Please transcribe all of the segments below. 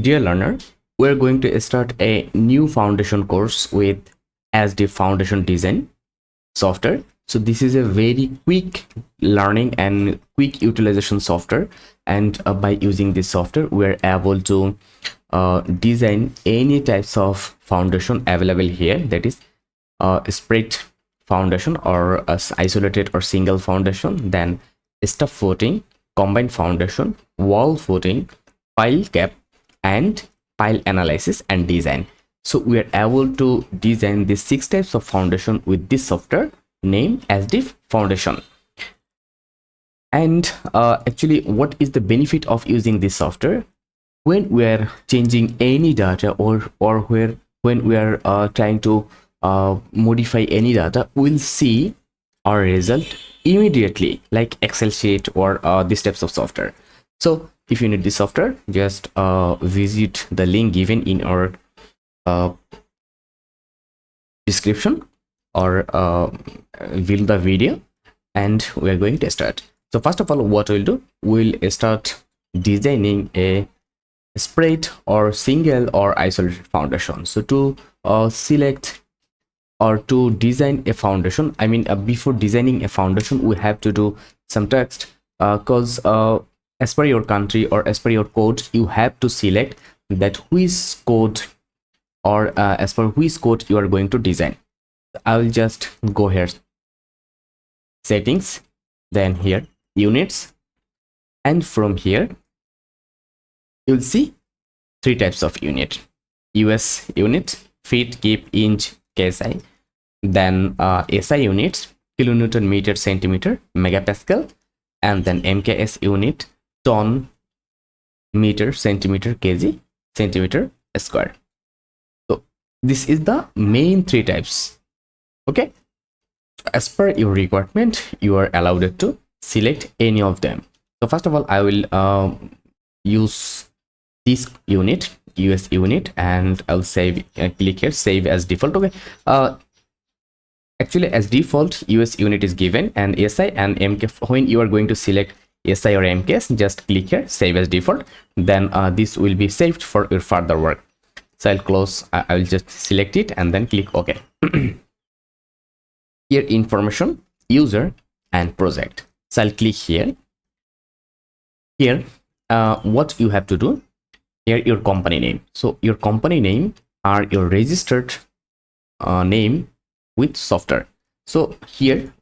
Dear learner, we're going to start a new foundation course with ASDIP Foundation Design software. So this is a very quick learning and quick utilization software, and by using this software we're able to design any types of foundation available here, that is spread foundation or isolated or single foundation, then stuff footing, combined foundation, wall footing, pile cap, and pile analysis and design. So we are able to design these 6 types of foundation with this software named ASDIP Foundation. And actually, what is the benefit of using this software? When we are changing any data or when we are trying to modify any data, we'll see our result immediately, like Excel sheet or these types of software. So if you need this software, just visit the link given in our description or view the video, and we are going to start. So first of all, what we'll do, we'll start designing a spread or single or isolated foundation. So to select or to design a foundation, I mean before designing a foundation we have to do some text, because as per your country or as per your code, you have to select that which code or as per which code you are going to design. I will just go here, settings, then here units, and from here you'll see 3 types of unit: US unit, feet, kip, inch, KSI, then SI units, kilonewton meter centimeter megapascal, and then MKS unit, ton meter centimeter kg centimeter square. So this is the main 3 types. Okay, as per your requirement, you are allowed to select any of them. So first of all, I will use this unit, US unit, and I'll save, click here, save as default. Okay, actually as default US unit is given, and SI and MK. When you are going to select SI or MKS, just click here, save as default. Then this will be saved for your further work. So I'll close, I'll just select it and then click OK. Here information, user, and project. So I'll click here. Here what you have to do, here your company name. So your company name are your registered name with software. So here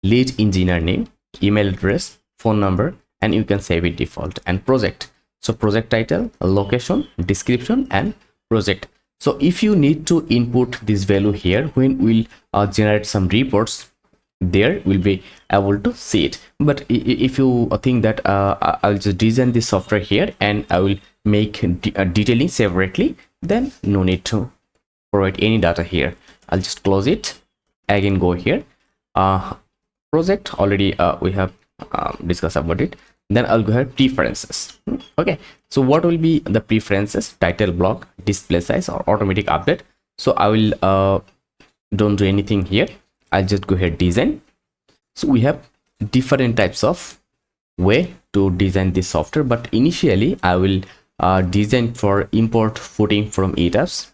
lead engineer name, email address, phone number, and you can save it default. And project, so project title, location, description, and project. So if you need to input this value here, when we'll generate some reports, there will be able to see it. But if you think that I'll just design this software here and I will make detailing separately, then no need to provide any data here. I'll just close it, again go here, project already we have discussed about it. Then I'll go ahead, preferences. Okay, so what will be the preferences? Title block, display size, or automatic update. So I will don't do anything here. I'll just go ahead, design. So we have different types of way to design this software, but initially I will design for import footing from ETABS,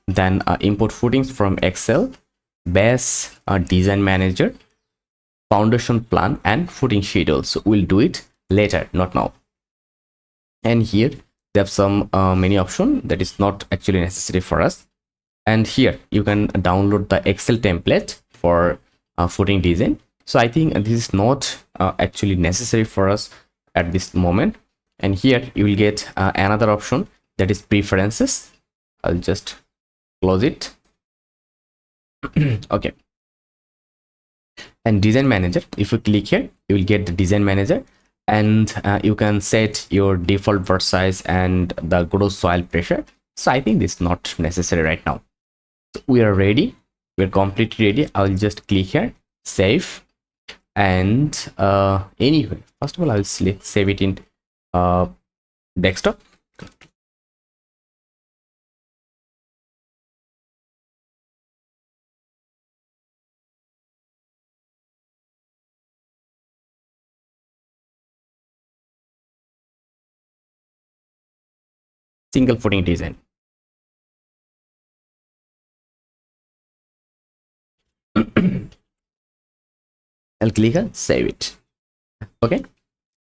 then import footings from Excel, base, design manager, foundation plan, and footing schedule. So we'll do it later, not now. And here they have some many options that is not actually necessary for us. And here you can download the Excel template for footing design. So I think this is not actually necessary for us at this moment. And here you will get another option, that is preferences. I'll just close it. Okay, and design manager, if you click here, you will get the design manager, and you can set your default verse size and the gross soil pressure. So I think this is not necessary right now. So we are ready, we're completely ready. I'll just click here, save, and anyway, first of all, I'll save it in desktop. single footing design. I'll click on save it. Okay,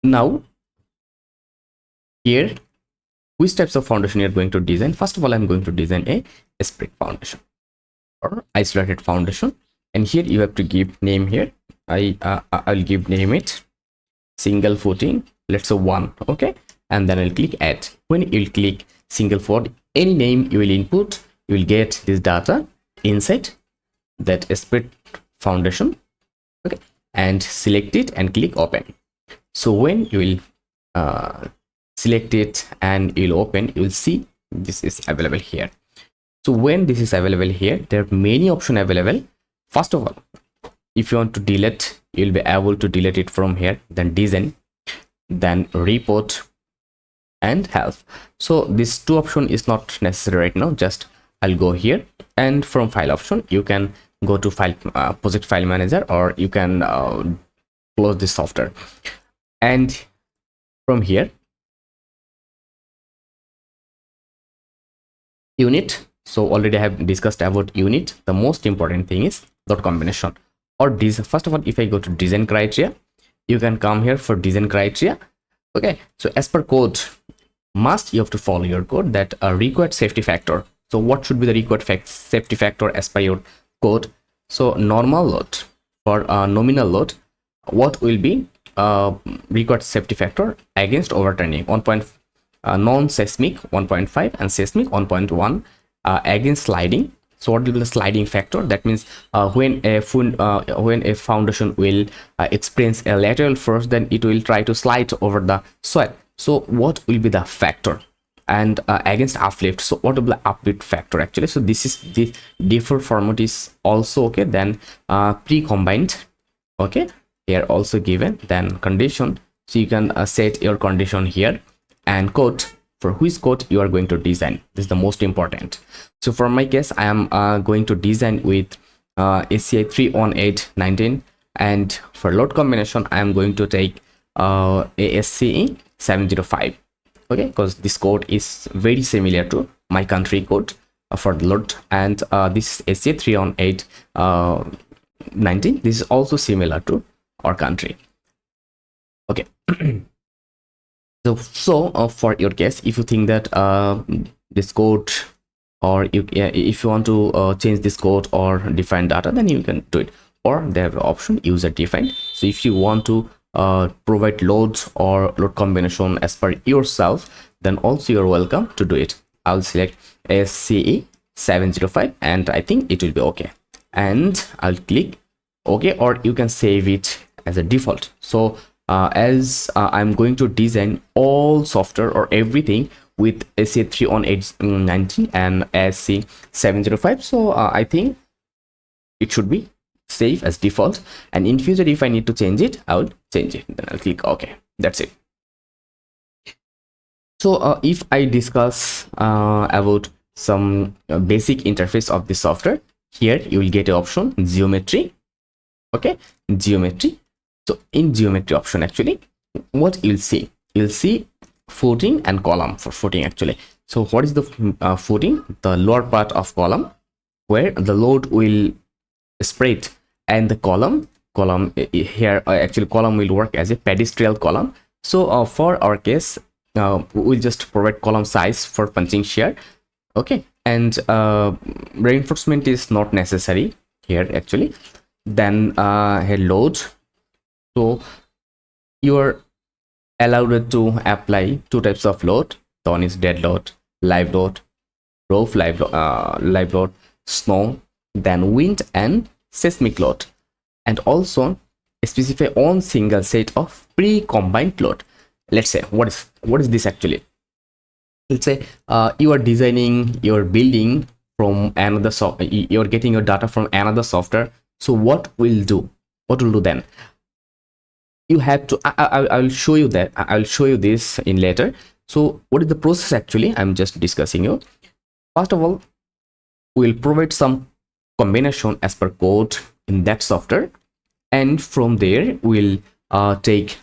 now here, which types of foundation you're going to design? First of all, I'm going to design a split foundation or isolated foundation, and here you have to give name. Here I'll give name it single footing, let's say 1. Okay, and then I'll click add. When you'll click single footing, any name you will input, you will get this data inside that split foundation. Okay, and select it and click open. So when you will select it and you'll open, you will see this is available here. So when this is available here, there are many options available. First of all, if you want to delete, you'll be able to delete it from here, then design, then report and health. So this 2 option is not necessary right now. Just I'll go here, and from file option you can go to file project file manager, or you can close this software, and from here unit. So already I have discussed about unit. The most important thing is dot combination or design. First of all, if I go to design criteria, you can come here for design criteria. Okay, so as per code, you have to follow your code that required safety factor. So what should be the required safety factor as per your code? So normal load for nominal load, what will be required safety factor against overturning? 1. Non-seismic 1.5 and seismic 1.1. Against sliding. So what will be the sliding factor? That means when a foundation will experience a lateral force, then it will try to slide over the soil. So what will be the factor? And against uplift, so what will be the uplift factor actually? So this is the default format is also okay. Then pre-combined, okay, here also given. Then condition, so you can set your condition here, and code, for which code you are going to design. This is the most important. So for my case, I am going to design with ACI 31819, and for load combination I am going to take ASCE 705. Okay, because this code is very similar to my country code for the load, and this is ACI 31819. This is also similar to our country. Okay. So for your case, if you think that this code, or if you want to change this code or define data, then you can do it. Or they have the option user defined. So if you want to provide loads or load combination as per yourself, then also you're welcome to do it. I'll select SCE 705, and I think it will be okay, and I'll click okay, or you can save it as a default. So as I'm going to design all software or everything with ACI 31819 and ASC 705, so I think it should be save as default, and in future if I need to change it, I'll change it. Then I'll click okay. That's it. So if I discuss about some basic interface of the software, here you will get an option geometry. Okay, geometry. So in geometry option, actually what you'll see footing and column. For footing actually, so what is the footing? The lower part of column where the load will spread, and the column here actually column will work as a pedestal column. So for our case, we'll just provide column size for punching shear. Okay, and reinforcement is not necessary here actually. Then here load, so you're allowed to apply 2 types of load. The one is dead load, live load, roof live load, snow, then wind and seismic load, and also specify one single set of pre-combined load. Let's say what is this actually? Let's say you are designing your building from another you're getting your data from another software. So what will do then? You have to I'll show you that. I'll show you this in later. So what is the process actually? I'm just discussing you. First of all, we'll provide some combination as per code in that software, and from there we'll take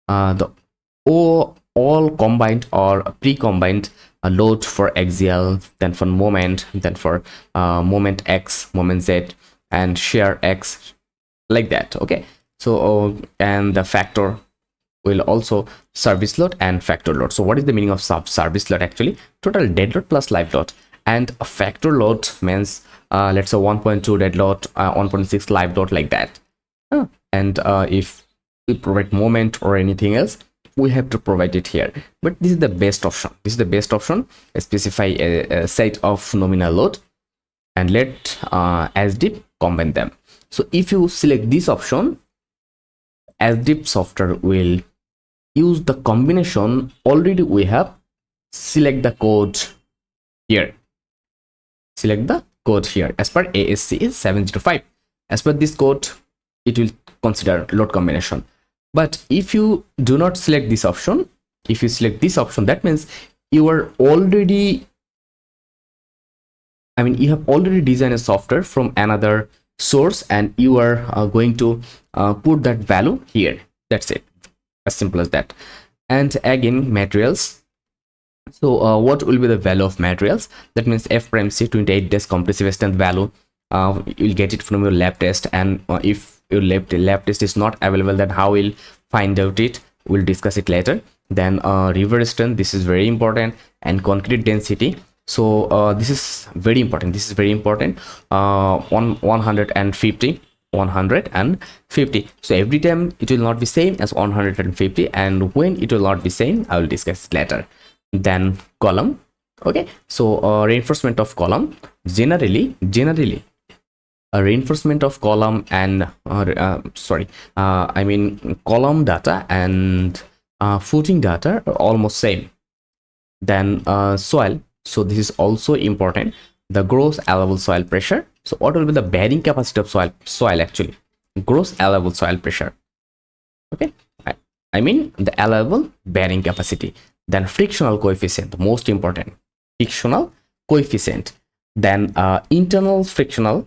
the all combined or pre-combined load for axial, then for moment, then for moment X, moment Z, and shear X, like that. Okay, so and the factor will also service load and factor load. So what is the meaning of service load? Actually, total dead load plus live load, and a factor load means let's say 1.2 dead load, 1.6 live load, like that. And if we provide moment or anything else, we have to provide it here. But this is the best option. This is the best option. Specify a set of nominal load and let ASDIP combine them. So if you select this option, ASDIP software will use the combination already we have. Select the code here. Select the code here as per ASC 705. As per this code, it will consider load combination. But if you do not select this option, if you select this option, that means you are already, you have already designed a software from another source, and you are going to put that value here. That's it, as simple as that. And again, materials. So what will be the value of materials? That means F prime C 28 days compressive strength value. You'll get it from your lab test, and if your lab test is not available, then how we'll find out it, we'll discuss it later. Then river strength, this is very important, and concrete density. So this is very important. This is very important. 150. So every time it will not be same as 150, and when it will not be same, I will discuss later. Then column. Okay, so reinforcement of column, generally a reinforcement of column and column data and footing data are almost same. Then soil. So this is also important, the gross allowable soil pressure. So what will be the bearing capacity of soil actually? Gross allowable soil pressure. Okay, I mean the allowable bearing capacity. Then frictional coefficient, most important, frictional coefficient. Then internal frictional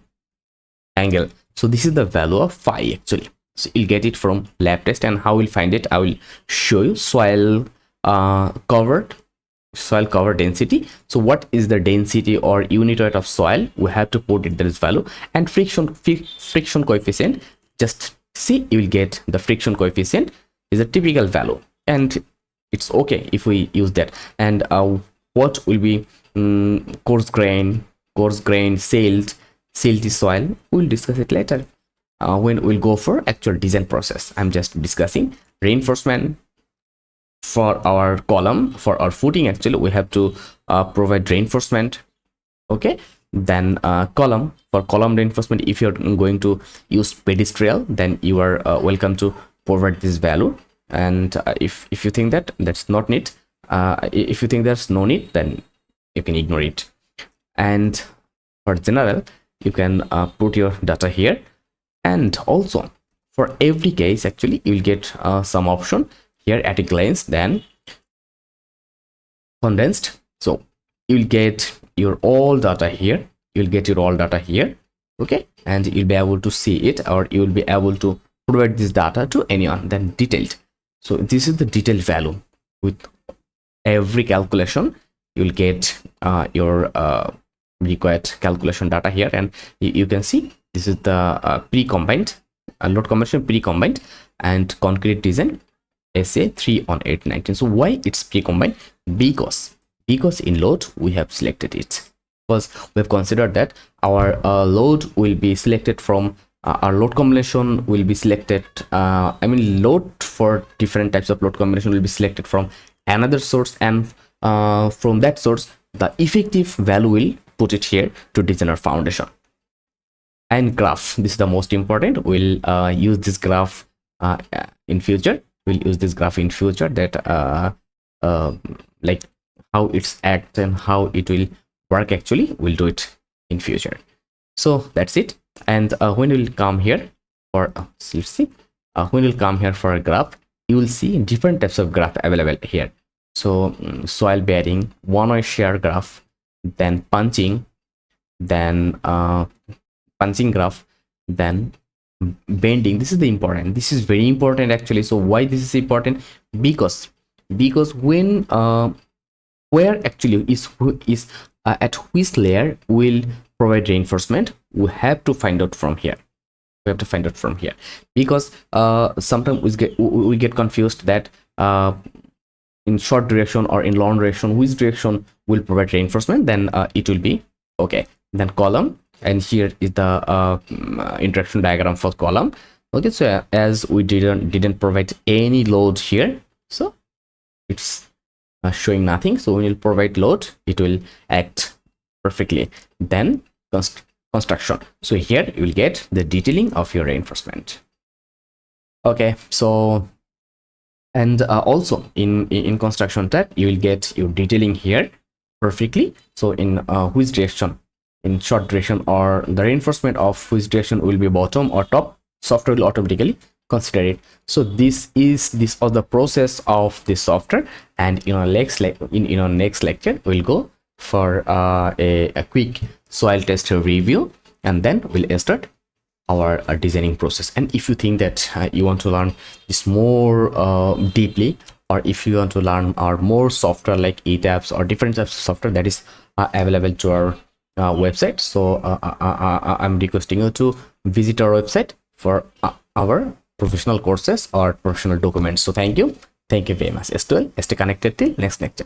angle. So this is the value of phi actually. So you'll get it from lab test, and how we'll find it, I will show you. Soil cover density. So what is the density or unit weight of soil? We have to put it this value. And friction coefficient, just see, you will get the friction coefficient is a typical value, and it's okay if we use that. And what will be coarse grain, silty soil, we'll discuss it later when we'll go for actual design process. I'm just discussing reinforcement for our column. For our footing, actually we have to provide reinforcement. Okay, then column, for column reinforcement, if you're going to use pedestal, then you are welcome to provide this value. And if you think that that's not need, if you think there's no need, then you can ignore it. And for general, you can put your data here. And also for every case, actually you will get some option here, at a glance, then condensed. So you'll get your all data here. Okay, and you'll be able to see it, or you'll be able to provide this data to anyone. Then detailed. So this is the detailed value. With every calculation, you'll get your required calculation data here, and you can see this is the pre-combined load combination, pre-combined, and concrete design SA 3 on 819. So why it's pre-combined? Because in load we have selected it, because we have considered that our load will be selected from our load combination will be selected, load for different types of load combination will be selected from another source, and from that source the effective value will put it here to design our foundation. And graph, this is the most important. We'll use this graph in future. That like how it's act and how it will work, actually we'll do it in future. So that's it. And when we'll come here for let's see, when we'll come here for a graph, you will see different types of graph available here. So soil bearing, one-way shear graph, then punching, then punching graph, then bending. This is the important, this is very important actually. So why this is important? Because when where actually is at which layer will provide reinforcement. We have to find out from here. Because sometimes we get confused that in short duration or in long duration which direction will provide reinforcement. Then it will be okay. Then column, and here is the interaction diagram for column. Okay, so as we didn't provide any load here, so it's showing nothing. So when you provide load, it will act perfectly. Then construction, so here you will get the detailing of your reinforcement. Okay, so and also in construction tab, you will get your detailing here perfectly. So in which direction, in short direction, or the reinforcement of which direction will be bottom or top, software will automatically consider it. So this is the process of the software. And in our next lecture we'll go for a quick soil test review, and then we'll start our designing process. And if you think that you want to learn this more deeply, or if you want to learn our more software like e-tabs or different types of software that is available to our website, so I'm requesting you to visit our website for our professional courses or professional documents. So thank you very much. Stay connected till next lecture.